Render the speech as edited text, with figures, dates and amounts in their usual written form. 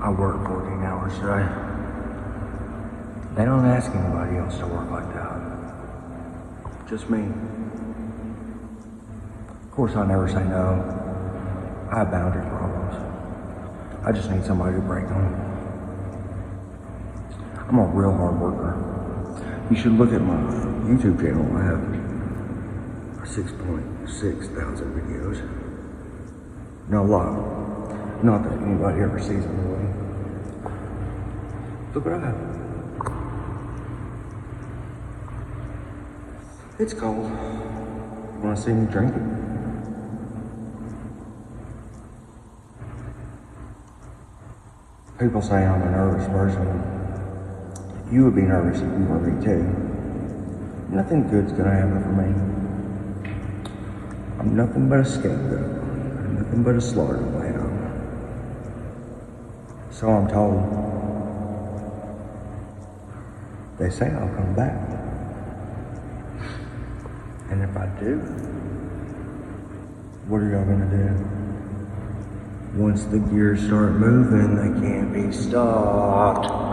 I work 14 hours today. They don't ask anybody else to work like that. Just me. Of course, I never say no. I have boundary problems. I just need somebody to break them. I'm a real hard worker. You should look at my YouTube channel. I have 6.6 thousand videos. Not a lot. Not that anybody ever sees them really. Look what I have. It's cold. You wanna see me drink it? People say I'm a nervous person. You would be nervous if you were me too. Nothing good's gonna happen for me. I'm nothing but a scapegoat. I'm nothing but a slaughter lamb. So I'm told. They say I'll come back. And if I do, what are y'all gonna do? Once the gears start moving, they can't be stopped.